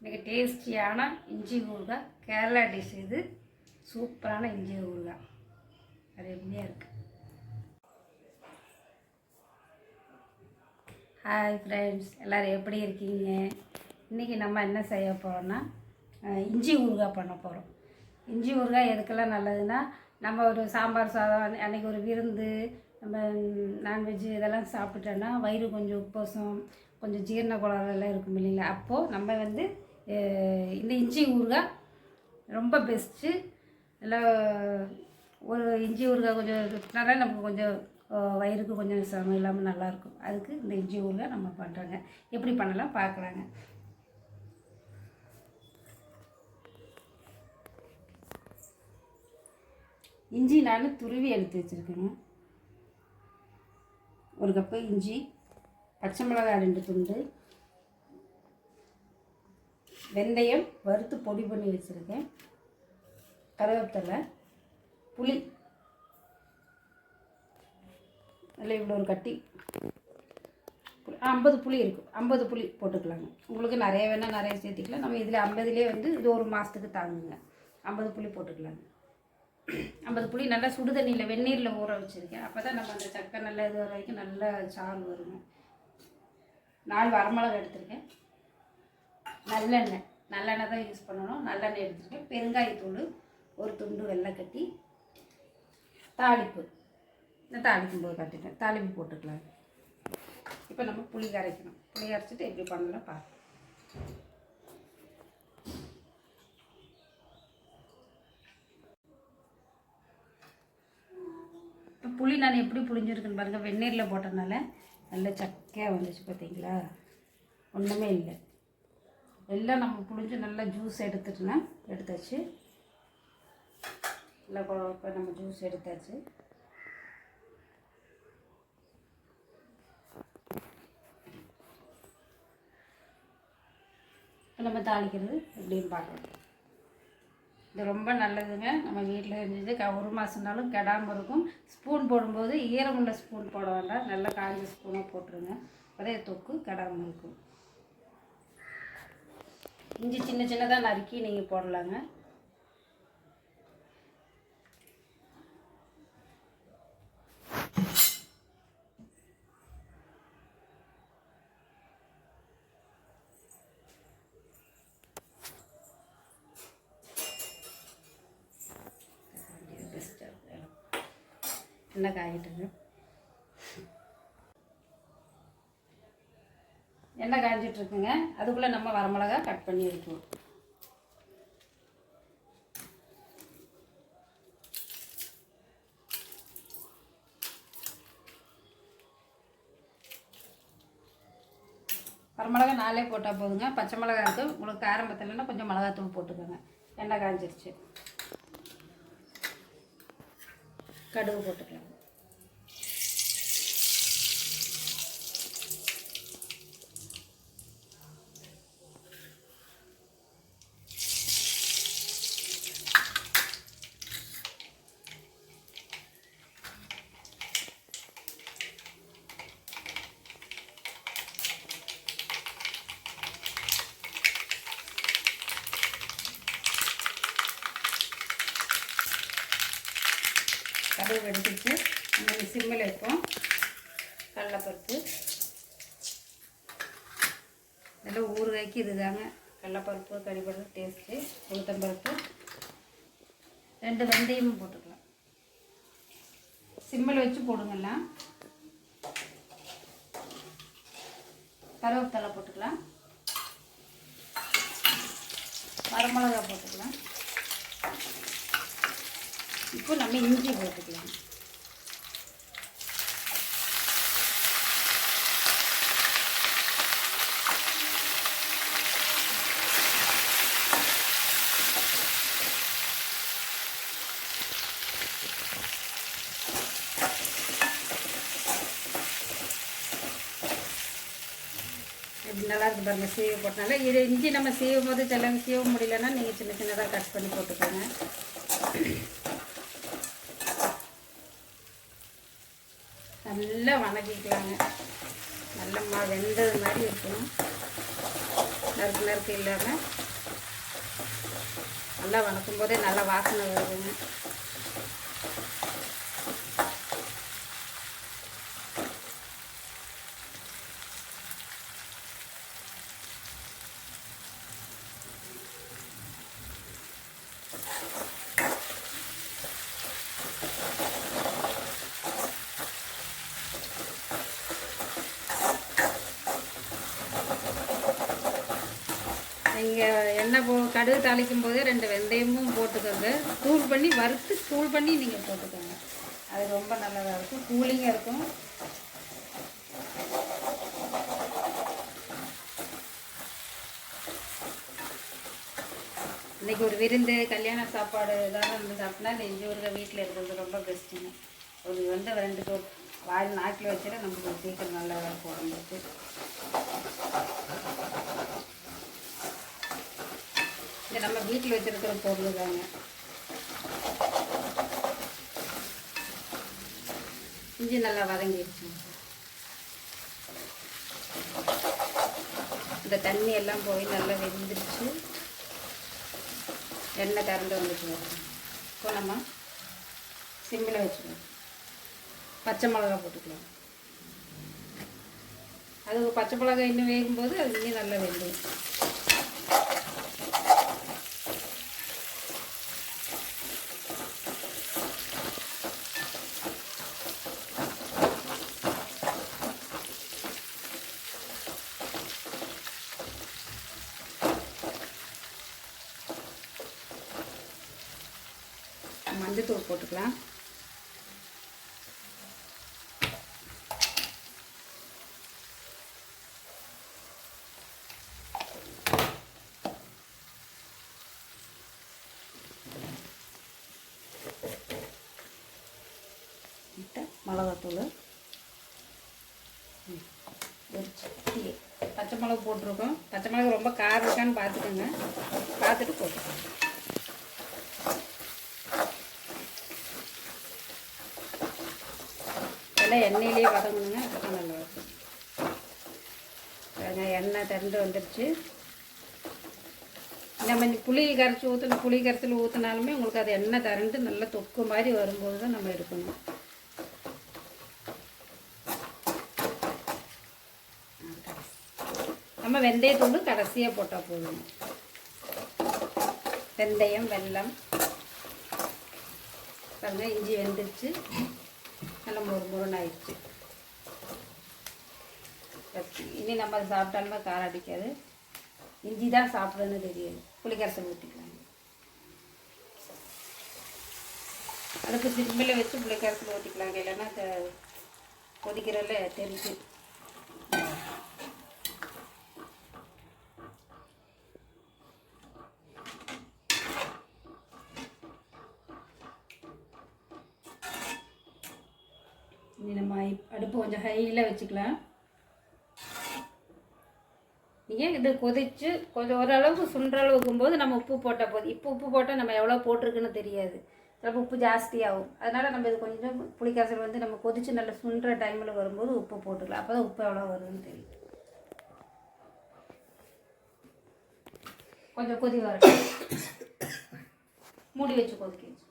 இன்றைக்கி டேஸ்டியான இஞ்சி ஊறுகாய் கேரளா டிஷ். இது சூப்பரான இஞ்சி ஊறுகாய் அருமையாக இருக்குது. ஹாய் ஃப்ரெண்ட்ஸ், எல்லோரும் எப்படி இருக்கீங்க? இன்றைக்கி நம்ம என்ன செய்ய போகிறோம்னா இஞ்சி ஊறுகாய் பண்ண போகிறோம். இஞ்சி ஊறுகாய் எதுக்கெல்லாம் நல்லதுன்னா, நம்ம ஒரு சாம்பார் சாதம் அன்றைக்கி ஒரு விருந்து, நம்ம நான்வெஜ்ஜு இதெல்லாம் சாப்பிட்டோன்னா வயிறு கொஞ்சம் உப்பசம், கொஞ்சம் ஜீரண கோளாறுலாம் இருக்கும் இல்லைங்களா? அப்போது நம்ம இந்த இஞ்சி ஊறுகாய் ரொம்ப பெஸ்ட்டு. நல்லா ஒரு இஞ்சி ஊறுகாய் கொஞ்சம் நல்லா நமக்கு கொஞ்சம் வயிறுக்கு கொஞ்சம் சிரமம் இல்லாமல் நல்லாயிருக்கும். அதுக்கு இந்த இஞ்சி ஊறுகாய் நம்ம பண்ணுறோங்க. எப்படி பண்ணலாம் பார்க்கலாங்க. இஞ்சி நான் துருவி எடுத்து வச்சுருக்கேங்க. 1 கப்பு இஞ்சி, பச்சை மிளகாய் 2 துண்டு, வெந்தயம் வறுத்து பொடி பண்ணி வச்சுருக்கேன், கருவேப்பிலை, புளி அதில் இவ்வளோ ஒரு கட்டி 50 புளி இருக்கும். 50 புளி போட்டுக்கலாங்க. உங்களுக்கு நிறைய வேணால் நிறைய சேர்த்திக்கலாம். நம்ம இதில் 50லே இது ஒரு மாதத்துக்கு தாங்குங்க. 50 புளி போட்டுக்கலாங்க. 50 புளி நல்லா சுடு தண்ணியில் வெந்நீரில் ஊற வச்சுருக்கேன். அப்போ தான் நம்ம அந்த சக்கை நல்லா இது வர வரைக்கும் நல்லா சாறு வருங்க. 4 வரமிளகா எடுத்திருக்கேன். நல்லெண்ணெய் தான் யூஸ் பண்ணணும். நல்லெண்ணெய் எடுத்துருக்கேன். பெருங்காயத்தூள் 1 துண்டு, வெள்ளைக்கட்டி, தாளிப்பு. இந்த தாளிக்கும் போது கட்டிட்டேன். தாளிப்பு போட்டுக்கலாம். இப்போ நம்ம புளி கரைக்கணும். புளி கரைச்சிட்டு எப்படி பண்ணலாம் பார்க்கலாம். இப்போ புளி நான் எப்படி புளிஞ்சிருக்குன்னு பாருங்கள். வெந்நீரில் போட்டதுனால நல்ல சக்கையாக வந்துச்சு. பார்த்தீங்களா? ஒன்றுமே இல்லை. எல்லாம் நம்ம புளிஞ்சு நல்லா ஜூஸ் எடுத்தாச்சு. நல்லா இப்போ நம்ம ஜூஸ் எடுத்தாச்சு. இப்போ நம்ம தாளிக்கிறது எப்படின்னு பார்க்கலாம். இது ரொம்ப நல்லதுங்க. நம்ம வீட்டில் இருந்துச்சு 1 மாதம்னாலும் கெடாமல் இருக்கும். ஸ்பூன் போடும்போது ஈரமுள்ள ஸ்பூன் போட வேண்டாம். நல்லா காய்ஞ்ச ஸ்பூனாக போட்டுருங்க. அதே தொக்கு கெடாமல் இருக்கும். இஞ்சி சின்னதாக நறுக்கி நீங்கள் போடலாங்க. எண்ணெய் காயிட்டுங்க. எண்ணெய் காய்ஞ்சிட்ருக்குங்க. அதுக்குள்ளே நம்ம வரமிளகா கட் பண்ணி வைக்கணும். வரமிளகா 4 போட்டால் போதுங்க. பச்சை மிளகா இருக்குது. உங்களுக்கு காரம் பத்தலைன்னா கொஞ்சம் மிளகாத்தூள் போட்டுக்கோங்க. எண்ணெய் காய்ஞ்சிருச்சு. கடுகு போட்டுக்கலாம். கடுகு வெடிச்சிட்டு நம்ம சிம்மில் வைப்போம். கடலைப்பருப்பு நல்லா ஊறுகாய்க்கு இதுதாங்க. கடலைப்பருப்பு, கறிப்பருப்பு டேஸ்ட்டு. உளுத்தம்பருப்பு, 2 வெந்தயமும் போட்டுக்கலாம். சிம்மில் வச்சு போடுங்கலாம். கருவேப்பிலை போட்டுக்கலாம். வரமிளகா போட்டுக்கலாம். இப்போ நம்ம இஞ்சி போட்டுக்கலாம். எப்படி நல்லா இருக்கு பாருங்க. சீவி போட்டனால இது இஞ்சி நம்ம சீவும் போது சீவ முடியலன்னா நீங்கள் சின்னதாக கட் பண்ணி போட்டுக்கோங்க. நல்லா வணக்கிக்கலாங்க. நல்ல வெந்தது மாதிரி இருக்கணும். நறுக்கு நறுக்கு இல்லாமல் நல்லா வணக்கும் போதே நல்லா வாசனை வருதுங்க. நீங்கள் எண்ணெய் கடுகு தாளிக்கும் போதே 2 வெந்தயமும் போட்டுக்கோங்க. தூள் பண்ணி வறுத்து தூள் பண்ணி நீங்கள் போட்டுக்கோங்க. அது ரொம்ப நல்லதாக இருக்கும், கூலிங்காக இருக்கும். இன்றைக்கி ஒரு விருந்து கல்யாண சாப்பாடு ஏதாவது வந்து சாப்பிட்டா இந்த இஞ்சி ஊறுகாய் வீட்டில் இருக்கிறது ரொம்ப பெஸ்ட்டுங்க. ஒரு 2 வாயில் நாக்கில் வச்சுட்டு நமக்கு சீக்கிரம் நல்லா இருக்கும் உடம்புக்கு. இது நம்ம வீட்டில் வச்சுருக்கிற பொருள் தாங்க. இஞ்சி நல்லா வதங்கிடுச்சு. இந்த தண்ணி எல்லாம் போய் நல்லா வெந்துருச்சு. எண்ணெய் கறந்து வந்துட்டு இப்போ நம்ம சிம்மில் வச்சுக்கலாம். பச்சை மிளகா போட்டுக்கலாம். அது பச்சை மிளகா இன்னும் வேகும்போது அது இன்னும் நல்லா வெந்துடும். மஞ்சத்தூள் போட்டுக்கலாம். மிளகாத்தூள், பச்சை மிளகா போட்டிருக்கோம். பச்சை மிளகா ரொம்ப காரம் இருக்கான்னு பார்த்துக்கோங்க. பார்த்துட்டு போட்டுக்கோங்க. எல்லாம் எண்ணெயிலே வதங்கணுங்க, அப்போ நல்லா இருக்கும். எண்ணெய் திறந்து வந்துடுச்சு. நம்ம புளி கரைச்சி புளி கரைச்சல் ஊற்றினாலுமே உங்களுக்கு அது எண்ணெய் திறந்து நல்லா தொக்கு மாதிரி வரும்போது தான் நம்ம எடுக்கணும். நம்ம வெந்தயத்தூள் கடைசியாக போட்டால் போதும். வெந்தயம், வெல்லம், பாருங்க இஞ்சி வெந்துடுச்சு, நல்லா முருன்னு ஆயிடுச்சு. இனி நம்ம அதை சாப்பிட்டாலுமே காரம் அடிக்காது. இஞ்சி தான் சாப்பிட்றதுன்னு தெரியாது. புளிக்கரைசல் ஊற்றிக்கலாம். அடுப்பு சிம்மில் வச்சு புளிக்கரைசல் ஊற்றிக்கலாங்க. இல்லைன்னா கொதிக்கிறதுல தெரிஞ்சு. இனி நம்ம அடுப்பு கொஞ்சம் ஹையில் வச்சுக்கலாம். நீங்கள் இது கொதித்து கொஞ்சம் ஓரளவுக்கு சுண்டுற அளவுக்கும்போது நம்ம உப்பு போட்டால் போதும். இப்போ உப்பு போட்டால் நம்ம எவ்வளோ போட்டிருக்குன்னு தெரியாது. சிலப்போ உப்பு ஜாஸ்தியாகும். அதனால் நம்ம இது கொஞ்சம் புளிக்கரைசல் வந்து நம்ம கொதித்து நல்லா சுண்டுற டைமில் வரும்போது உப்பு போட்டுக்கலாம். அப்போ தான் உப்பு எவ்வளோ வருதுன்னு தெரியும். கொஞ்சம் கொதி வரட்டும், மூடி வச்சு கொதிக்க வச்சு.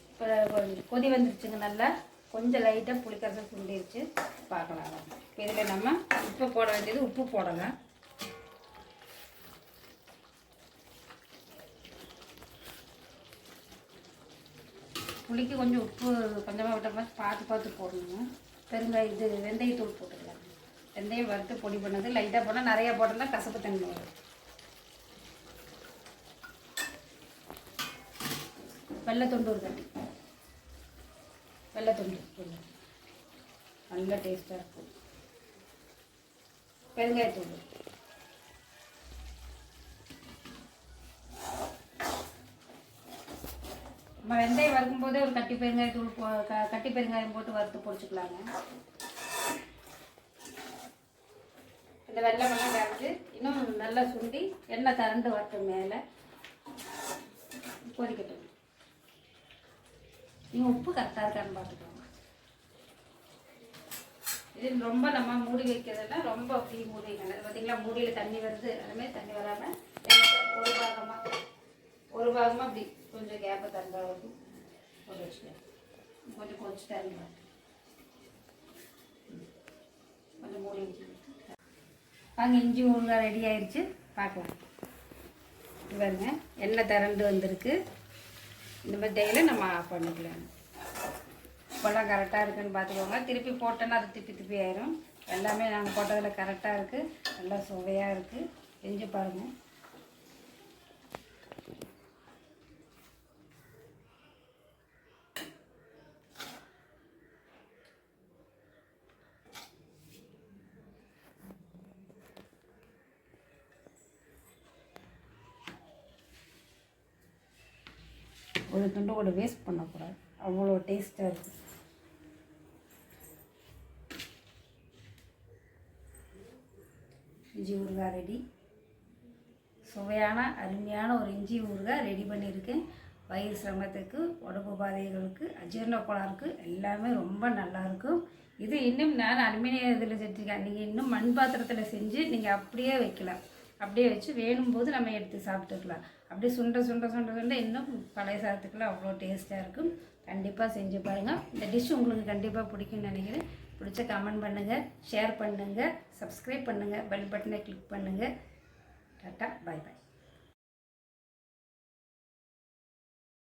இப்போ கொதி வந்துருச்சுங்க. நல்லா கொஞ்சம் லைட்டாக புளிக்கரைசல் சுண்டிருச்சு. பார்க்கலாம். இப்போ இதில் நம்ம உப்பு போட வேண்டியது உப்பு போடலாம். புளிக்கு கொஞ்சம் உப்பு கொஞ்சமாக விட்ட மாதிரி பார்த்து போடணுங்க. பெருங்காயம் இது வெந்தயத்தூள் போட்டுக்கலாம். வெந்தயம் வறுத்து பொடி பண்ணது லைட்டாக போட்டால் நிறையா போட்டோம்னா கசப்பு தன்மை வரும். வெள்ளைத்துண்டு ஒரு கட்டி, வெள்ளைத்துண்டு நல்லா டேஸ்ட்டாக இருக்கும். பெருங்காயத்தூள், நம்ம வெந்தயம் வறுக்கும் போதே ஒரு கட்டி பெருங்காயத்தூள் கட்டி பெருங்காயம் போட்டு வறுத்து பொரிச்சுக்கலாங்க. இந்த வெள்ளைமெல்லாம் கரைச்சி இன்னும் நல்லா சுண்டி எண்ணெய் திரண்டு வரட்டும். மேலே கொதிக்கட்டும். நீங்கள் உப்பு கரெக்டாக இருக்கான்னு பார்த்துக்கோங்க. இது ரொம்ப நம்ம மூடி வைக்கிறதுனா ரொம்ப அப்படி மூடி வைக்கணும். பார்த்தீங்களா, மூடியில் தண்ணி வருது. அதுமாதிரி தண்ணி வராமல் ஒரு பாகமாக அப்படி கொஞ்சம் கேப்பை தந்த அளவுக்கு ஒரு வச்சுக்கலாம். கொஞ்சம் கொதிச்சுட்டா இருந்தா கொஞ்சம் மூடி வச்சு வாங்க. இஞ்சி ஊறுகாய் ரெடி ஆயிடுச்சு, பார்க்கலாம். பாருங்க, எண்ணெய் திரண்டு வந்திருக்கு. இந்த மாதிரி டையில் நம்ம ஆஃப் பண்ணிக்கலாம். இப்போல்லாம் கரெக்டாக இருக்குதுன்னு பார்த்துக்கோங்க. திருப்பி போட்டோன்னா அது திப்பி ஆயிரும். எல்லாமே நாங்கள் போட்டதில் கரெக்டாக இருக்குது. நல்லா சுவையாக இருக்குது. செஞ்சு பாருங்கள். ஒரு துண்டு கூட வேஸ்ட் பண்ணக்கூடாது, அவ்வளோ டேஸ்ட்டாக இருக்குது. இஞ்சி ஊறுகாய் ரெடி. சுவையான அருமையான ஒரு இஞ்சி ஊறுகாய் ரெடி பண்ணியிருக்கேன். வயிறு சிரமத்துக்கு, உடம்பு பாதைகளுக்கு, அஜீரண கோளாறுக்கு எல்லாமே ரொம்ப நல்லாயிருக்கும். இது இன்னும் நான் அலுமினிய இதில் செஞ்சுருக்கேன். நீங்கள் இன்னும் மண் பாத்திரத்தில் செஞ்சு நீங்கள் அப்படியே வைக்கலாம். அப்படியே வச்சு வேணும்போது நம்ம எடுத்து சாப்பிட்டுக்கலாம். அப்படியே சுண்ட இன்னும் பழைய சாதத்துக்குலாம் அவ்வளோ டேஸ்ட்டாக இருக்கும். கண்டிப்பாக செஞ்சு பாருங்கள். இந்த டிஷ் உங்களுக்கு கண்டிப்பாக பிடிக்கும்னு நினைக்கிறேன். பிடிச்ச கமெண்ட் பண்ணுங்கள், ஷேர் பண்ணுங்கள், சப்ஸ்கிரைப் பண்ணுங்கள், பெல் பட்டனை கிளிக் பண்ணுங்கள். டாட்டா, பாய் பாய்.